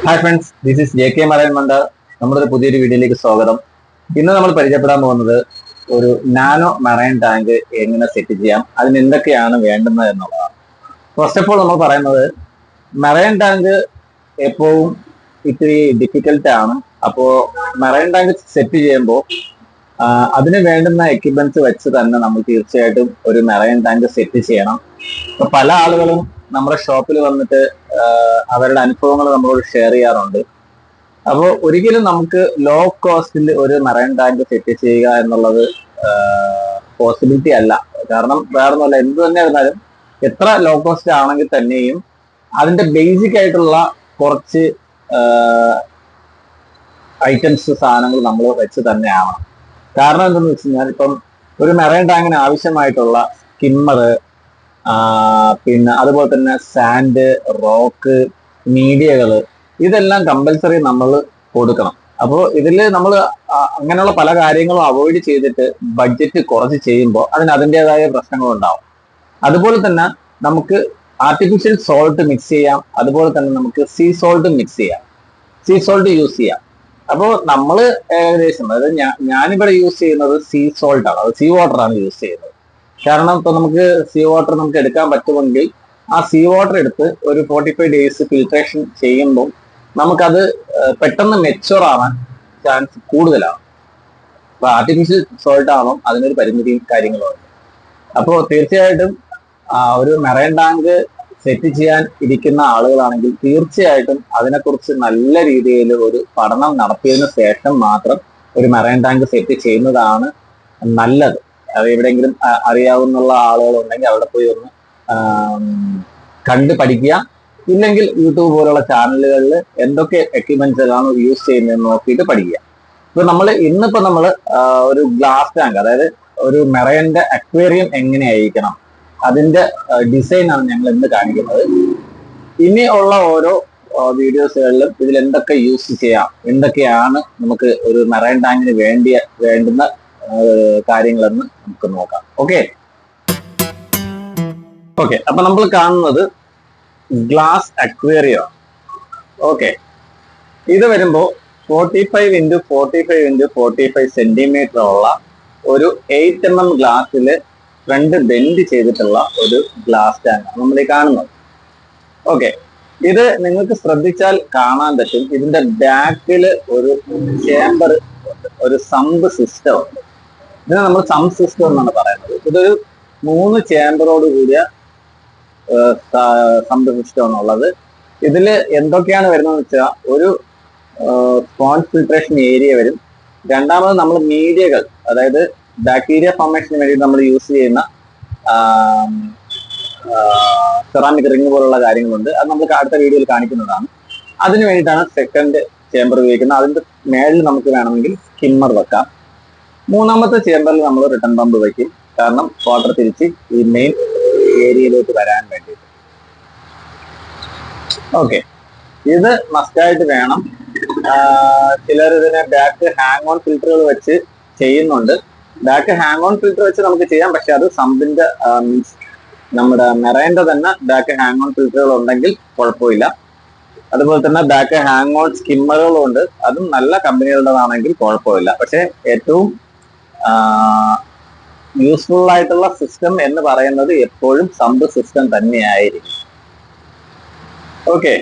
Hi friends, this is J K മറയൻ മണ്ട. നമ്മുടെ ഒരു പുതിയൊരു വീഡിയോയിലേക്ക് സ്വാഗതം. ഇന്ന് നമ്മൾ പരിചയപ്പെടാൻ പോകുന്നത് ഒരു നാനോ മറൈൻ ടാങ്ക് എങ്ങനെ സെറ്റ് ചെയ്യാം, അതിന് എന്തൊക്കെയാണ് വേണ്ടുന്നത് എന്നുള്ളതാണ്. ഫസ്റ്റ് ഓഫ് ഓൾ നമ്മൾ പറയുന്നത് മറൈൻ ടാങ്ക് എപ്പോഴും ഇത്തിരി ഡിഫിക്കൽട്ട് ആണ്. അപ്പോൾ മറൈൻ ടാങ്ക് സെറ്റ് ചെയ്യുമ്പോൾ അതിന് വേണ്ടുന്ന എക്യുപ്മെന്റ്സ് വെച്ച് തന്നെ നമ്മൾ തീർച്ചയായിട്ടും ഒരു മറൈൻ ടാങ്ക് സെറ്റ് ചെയ്യണം. ഇപ്പൊ പല ആളുകളും നമ്മുടെ ഷോപ്പിൽ വന്നിട്ട് അവരുടെ അനുഭവങ്ങൾ നമ്മളോട് ഷെയർ ചെയ്യാറുണ്ട്. അപ്പോൾ ഒരിക്കലും നമുക്ക് ലോ കോസ്റ്റിൽ ഒരു മറൈൻ ടാങ്ക് സെറ്റ് ചെയ്യുക എന്നുള്ളത് പോസിബിലിറ്റി അല്ല. കാരണം വേറൊന്നുമല്ല, എന്ത് തന്നെ ആയിരുന്നാലും എത്ര ലോ കോസ്റ്റ് ആണെങ്കിൽ തന്നെയും അതിന്റെ ബേസിക് ആയിട്ടുള്ള കുറച്ച് ഐറ്റംസ് സാധനങ്ങൾ നമ്മൾ വെച്ച് തന്നെ ആവണം. കാരണം എന്തെന്ന് വെച്ച് കഴിഞ്ഞാൽ, ഇപ്പം ഒരു മറൈൻ ടാങ്കിന് ആവശ്യമായിട്ടുള്ള സ്കിമ്മർ, പിന്നെ അതുപോലെ തന്നെ സാൻഡ്, റോക്ക്, മീഡിയകൾ, ഇതെല്ലാം കമ്പൽസറി നമ്മൾ കൊടുക്കണം. അപ്പോൾ ഇതിൽ നമ്മൾ അങ്ങനെയുള്ള പല കാര്യങ്ങളും അവോയ്ഡ് ചെയ്തിട്ട് ബഡ്ജറ്റ് കുറച്ച് ചെയ്യുമ്പോൾ അതിൻ്റെതായ പ്രശ്നങ്ങളുണ്ടാവും. അതുപോലെ തന്നെ നമുക്ക് ആർട്ടിഫിഷ്യൽ സോൾട്ട് മിക്സ് ചെയ്യാം, അതുപോലെ തന്നെ നമുക്ക് സീ സോൾട്ട് മിക്സ് ചെയ്യാം, സീ സോൾട്ട് യൂസ് ചെയ്യാം. അപ്പോൾ നമ്മൾ ഏകദേശം, അതായത് ഞാനിവിടെ യൂസ് ചെയ്യുന്നത് സീ സോൾട്ട് ആണ്, അത് സീ വാട്ടർ ആണ് യൂസ് ചെയ്യുന്നത്. കാരണം ഇപ്പൊ നമുക്ക് സീ വാട്ടർ നമുക്ക് എടുക്കാൻ പറ്റുമെങ്കിൽ ആ സീ വാട്ടർ എടുത്ത് ഒരു 45 ഡേയ്സ് ഫിൽട്രേഷൻ ചെയ്യുമ്പോൾ നമുക്കത് പെട്ടെന്ന് മെച്ചുവർ ആവാൻ ചാൻസ് കൂടുതലാണ്. അപ്പൊ ആർട്ടിഫിഷ്യൽ സോൾട്ട് ആണോ അതിനൊരു പരിമിതിയും കാര്യങ്ങളും ഉണ്ട്. അപ്പോൾ തീർച്ചയായിട്ടും ഒരു മറൈൻ ടാങ്ക് സെറ്റ് ചെയ്യാൻ ഇരിക്കുന്ന ആളുകളാണെങ്കിൽ തീർച്ചയായിട്ടും അതിനെക്കുറിച്ച് നല്ല രീതിയിൽ ഒരു പഠനം നടത്തിയതിനു ശേഷം മാത്രം ഒരു മറൈൻ ടാങ്ക് സെറ്റ് ചെയ്യുന്നതാണ് നല്ലത്. അത് എവിടെയെങ്കിലും അറിയാവുന്ന ആളുകളുണ്ടെങ്കിൽ അവിടെ പോയി ഒന്ന് കണ്ട് പഠിക്കുക. ഇല്ലെങ്കിൽ യൂട്യൂബ് പോലുള്ള ചാനലുകളിൽ എന്തൊക്കെ എക്യുപ്മെന്റ്സുകളാണ് യൂസ് ചെയ്യുന്നതെന്ന് നോക്കിയിട്ട് പഠിക്കുക. ഇപ്പൊ ഇന്നിപ്പോ നമ്മൾ ഒരു ഗ്ലാസ് ടാങ്ക്, അതായത് ഒരു മെറൈൻ്റെ അക്വേറിയം എങ്ങനെയായിരിക്കണം അതിന്റെ ഡിസൈനാണ് ഞങ്ങൾ ഇന്ന് കാണിക്കുന്നത്. ഇനി ഉള്ള ഓരോ വീഡിയോസുകളിലും ഇതിൽ എന്തൊക്കെ യൂസ് ചെയ്യാം, എന്തൊക്കെയാണ് നമുക്ക് ഒരു മറൈൻ ടാങ്കിന് വേണ്ടുന്ന കാര്യങ്ങളെന്ന് നമുക്ക് നോക്കാം. ഓക്കെ, അപ്പൊ നമ്മൾ കാണുന്നത് ഗ്ലാസ് അക്വേറിയം. ഓക്കെ, ഇത് വരുമ്പോ 45x45x45 സെന്റിമീറ്റർ ഉള്ള ഒരു 8mm ഗ്ലാസ്സില് ഫ്രണ്ട് ബെൻഡ് ചെയ്തിട്ടുള്ള ഒരു ഗ്ലാസ് ടാങ്കാണ് നമ്മൾ ഈ കാണുന്നത്. ഓക്കെ, ഇത് നിങ്ങൾക്ക് ശ്രദ്ധിച്ചാൽ കാണാൻ പറ്റും, ഇതിന്റെ ബാക്കില് ഒരു ചേംബർ, ഒരു സമ്പ് സിസ്റ്റം ഉണ്ട്. ഇതിനെ നമ്മൾ സമ്പ് സിസ്റ്റം എന്നാണ് പറയുന്നത്. ഇതൊരു 3 ചേംബറോട് കൂടിയ സമ്പ് സിസ്റ്റം എന്നുള്ളത്. ഇതിൽ എന്തൊക്കെയാണ് വരുന്നതെന്ന് വെച്ചാൽ, ഒരു സ്പോഞ്ച് ഫിൽട്രേഷൻ ഏരിയ വരും. രണ്ടാമത് നമ്മൾ മീഡിയകൾ, അതായത് ബാക്ടീരിയ ഫോർമേഷന് വേണ്ടി നമ്മൾ യൂസ് ചെയ്യുന്ന സെറാമിക് റിംഗ് പോലുള്ള കാര്യങ്ങളുണ്ട്. അത് നമുക്ക് അടുത്ത വീഡിയോയിൽ കാണിക്കുന്നതാണ്. അതിന് വേണ്ടിയിട്ടാണ് സെക്കൻഡ് ചേംബർ ഉപയോഗിക്കുന്നത്. അതിന്റെ മേളിൽ നമുക്ക് വേണമെങ്കിൽ സ്കിമ്മർ വെക്കാം. മൂന്നാമത്തെ ചേംബറിൽ നമ്മൾ റിട്ടേൺ പമ്പ് വയ്ക്കും, കാരണം വാട്ടർ തിരിച്ച് ഈ മെയിൻ ഏരിയയിലേക്ക് വരാൻ വേണ്ടിയിട്ട്. ഓക്കെ, ഇത് മസ്റ്റായിട്ട് വേണം. ചിലർ ഇതിനെ ബാക്ക് ഹാങ് ഓൺ ഫിൽറ്ററുകൾ വെച്ച് ചെയ്യുന്നുണ്ട്. ബാക്ക് ഹാങ് ഓൺ ഫിൽറ്റർ വെച്ച് നമുക്ക് ചെയ്യാം, പക്ഷെ അത് സമ്പിന്റെ മീൻസ് നമ്മുടെ മെറൈൻ്റെ തന്നെ ബാക്ക് ഹാങ് ഓൺ ഫിൽറ്ററുകൾ ഉണ്ടെങ്കിൽ കുഴപ്പമില്ല. അതുപോലെ തന്നെ ബാക്ക് ഹാങ് ഓൺ സ്കിമ്മറുകളും ഉണ്ട്, അതും നല്ല കമ്പനികളുടേതാണെങ്കിൽ കുഴപ്പമില്ല. പക്ഷെ ഏറ്റവും യൂസ്ഫുൾ ആയിട്ടുള്ള സിസ്റ്റം എന്ന് പറയുന്നത് എപ്പോഴും സമ്പ് സിസ്റ്റം തന്നെയായിരിക്കും. ഓക്കെ,